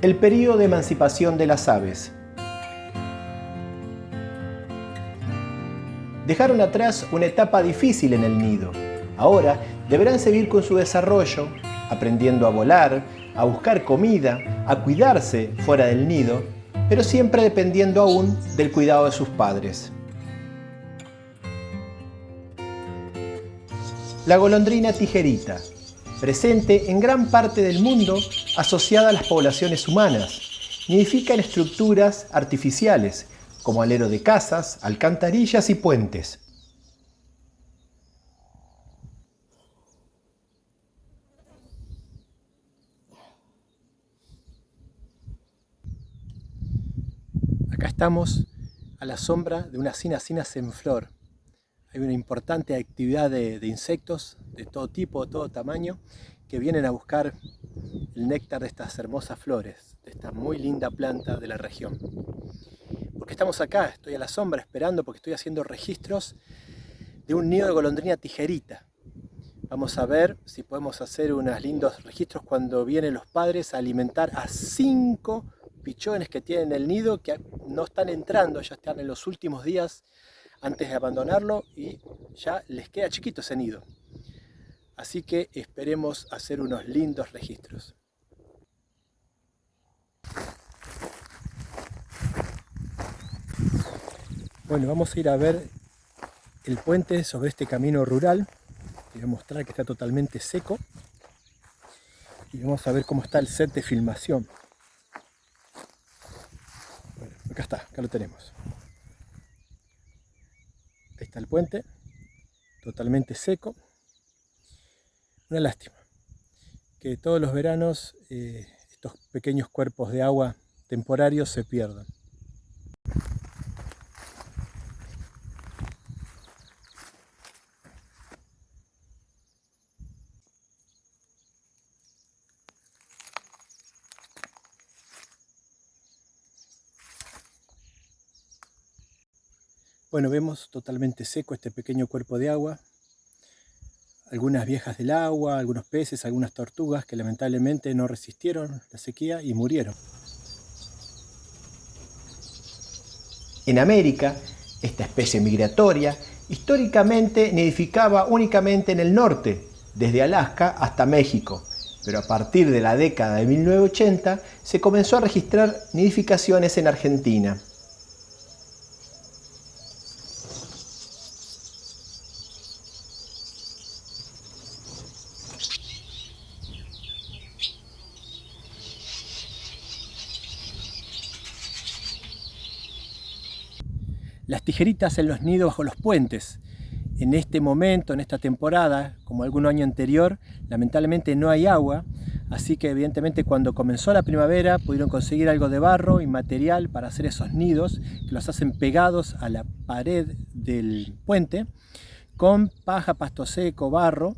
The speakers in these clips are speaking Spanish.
El período de emancipación de las aves. Dejaron atrás una etapa difícil en el nido. Ahora deberán seguir con su desarrollo, aprendiendo a volar, a buscar comida, a cuidarse fuera del nido, pero siempre dependiendo aún del cuidado de sus padres. La golondrina tijerita, presente en gran parte del mundo asociada a las poblaciones humanas, nidifica en estructuras artificiales, como alero de casas, alcantarillas y puentes. Acá estamos a la sombra de unas cinacinas en flor. Hay una importante actividad de insectos de todo tipo, de todo tamaño, que vienen a buscar el néctar de estas hermosas flores, de esta muy linda planta de la región. Porque estamos acá, estoy a la sombra esperando porque estoy haciendo registros de un nido de golondrina tijerita. Vamos a ver si podemos hacer unos lindos registros cuando vienen los padres a alimentar a 5 pichones que tienen el nido, que no están entrando, ya están en los últimos días antes de abandonarlo y ya les queda chiquito ese nido. Así que esperemos hacer unos lindos registros. Bueno, vamos a ir a ver el puente sobre este camino rural. Les voy a mostrar que está totalmente seco. Y vamos a ver cómo está el set de filmación. Bueno, acá está, acá lo tenemos. Ahí está el puente, totalmente seco. Una lástima que todos los veranos estos pequeños cuerpos de agua temporarios se pierdan. Bueno, vemos totalmente seco este pequeño cuerpo de agua. Algunas viejas del agua, algunos peces, algunas tortugas que lamentablemente no resistieron la sequía y murieron. En América, esta especie migratoria históricamente nidificaba únicamente en el norte, desde Alaska hasta México, pero a partir de la década de 1980 se comenzó a registrar nidificaciones en Argentina. Las tijeritas en los nidos bajo los puentes. En este momento, en esta temporada, como algún año anterior, lamentablemente no hay agua, así que evidentemente cuando comenzó la primavera pudieron conseguir algo de barro y material para hacer esos nidos, que los hacen pegados a la pared del puente, con paja, pasto seco, barro,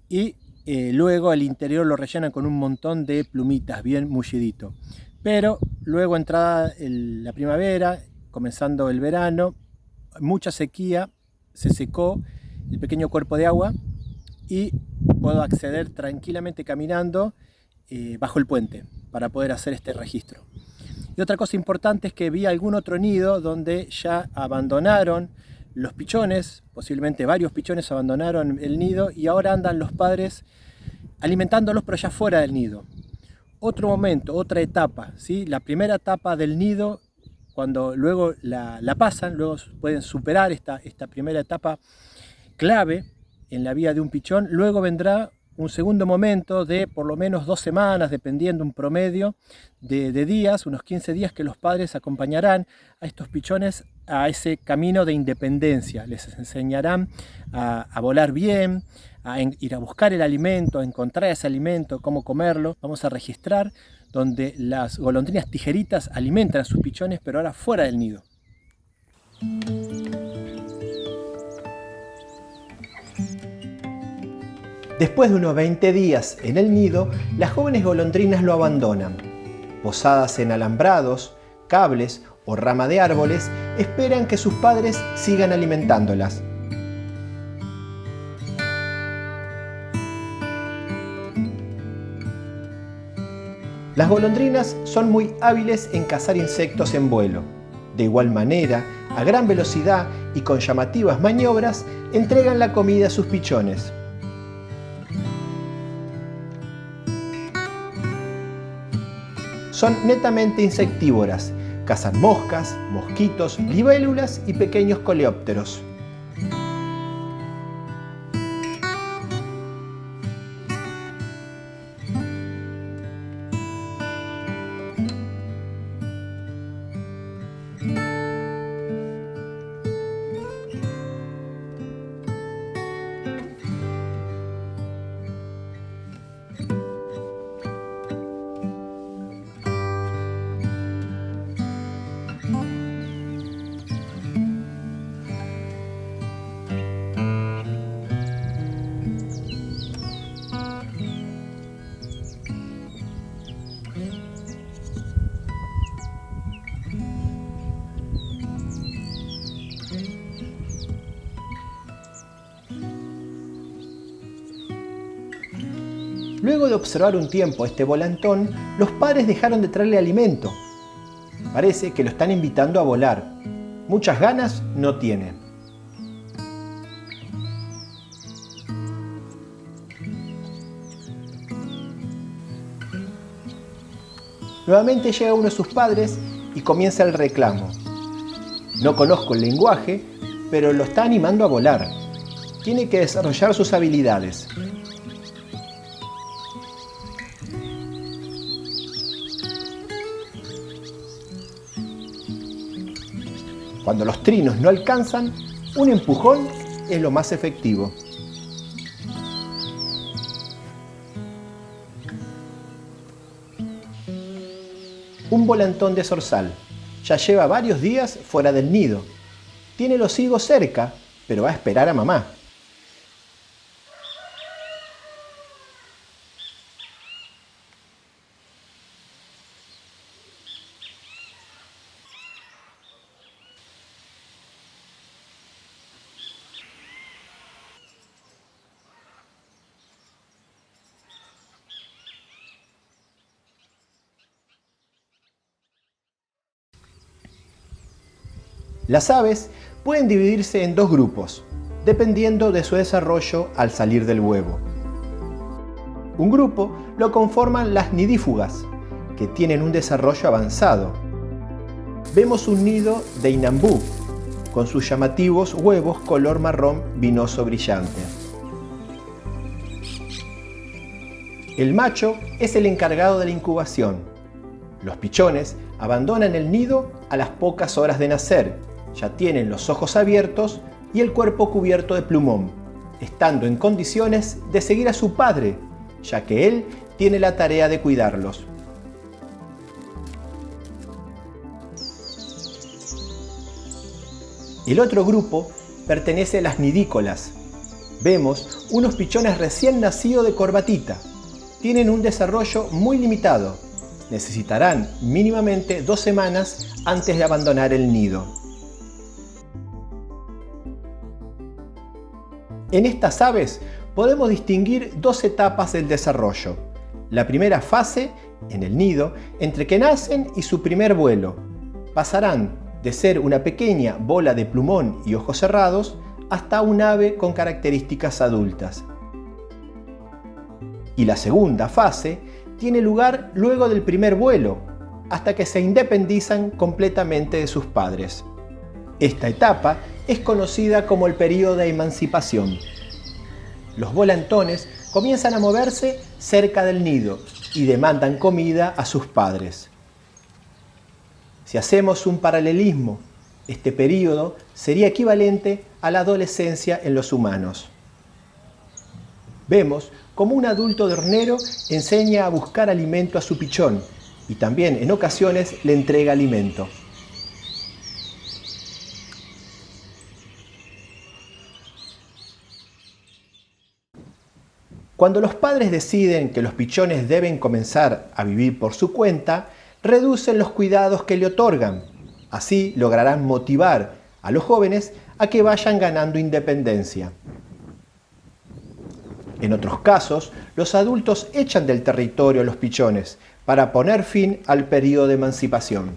y luego el interior lo rellenan con un montón de plumitas, bien mullidito. Pero luego entrada la primavera, comenzando el verano, mucha sequía, se secó el pequeño cuerpo de agua y puedo acceder tranquilamente caminando bajo el puente para poder hacer este registro. Y otra cosa importante es que vi algún otro nido donde ya abandonaron los pichones, posiblemente varios pichones abandonaron el nido y ahora andan los padres alimentándolos pero ya fuera del nido. Otro momento, otra etapa, ¿sí? La primera etapa del nido, cuando luego la pasan, luego pueden superar esta primera etapa clave en la vida de un pichón, luego vendrá un segundo momento de por lo menos 2 semanas, dependiendo un promedio de días, unos 15 días que los padres acompañarán a estos pichones a ese camino de independencia. Les enseñarán a volar bien, a ir a buscar el alimento, a encontrar ese alimento, cómo comerlo. Vamos a registrar donde las golondrinas tijeritas alimentan a sus pichones, pero ahora fuera del nido. Después de unos 20 días en el nido, las jóvenes golondrinas lo abandonan. Posadas en alambrados, cables o rama de árboles, esperan que sus padres sigan alimentándolas. Las golondrinas son muy hábiles en cazar insectos en vuelo. De igual manera, a gran velocidad y con llamativas maniobras, entregan la comida a sus pichones. Son netamente insectívoras, cazan moscas, mosquitos, libélulas y pequeños coleópteros. Luego de observar un tiempo a este volantón, los padres dejaron de traerle alimento. Parece que lo están invitando a volar. Muchas ganas no tiene. Nuevamente llega uno de sus padres y comienza el reclamo. No conozco el lenguaje, pero lo está animando a volar. Tiene que desarrollar sus habilidades. Cuando los trinos no alcanzan, un empujón es lo más efectivo. Un volantón de zorzal. Ya lleva varios días fuera del nido. Tiene los higos cerca, pero va a esperar a mamá. Las aves pueden dividirse en dos grupos, dependiendo de su desarrollo al salir del huevo. Un grupo lo conforman las nidífugas, que tienen un desarrollo avanzado. Vemos un nido de inambú, con sus llamativos huevos color marrón vinoso brillante. El macho es el encargado de la incubación. Los pichones abandonan el nido a las pocas horas de nacer. Ya tienen los ojos abiertos y el cuerpo cubierto de plumón, estando en condiciones de seguir a su padre, ya que él tiene la tarea de cuidarlos. El otro grupo pertenece a las nidícolas. Vemos unos pichones recién nacidos de corbatita. Tienen un desarrollo muy limitado. Necesitarán mínimamente 2 semanas antes de abandonar el nido. En estas aves podemos distinguir 2 etapas del desarrollo. La primera fase, en el nido, entre que nacen y su primer vuelo. Pasarán de ser una pequeña bola de plumón y ojos cerrados hasta un ave con características adultas. Y la segunda fase tiene lugar luego del primer vuelo, hasta que se independizan completamente de sus padres. Esta etapa es conocida como el periodo de emancipación. Los volantones comienzan a moverse cerca del nido y demandan comida a sus padres. Si hacemos un paralelismo, este periodo sería equivalente a la adolescencia en los humanos. Vemos cómo un adulto de hornero enseña a buscar alimento a su pichón y también en ocasiones le entrega alimento. Cuando los padres deciden que los pichones deben comenzar a vivir por su cuenta, reducen los cuidados que le otorgan. Así lograrán motivar a los jóvenes a que vayan ganando independencia. En otros casos, los adultos echan del territorio a los pichones para poner fin al periodo de emancipación.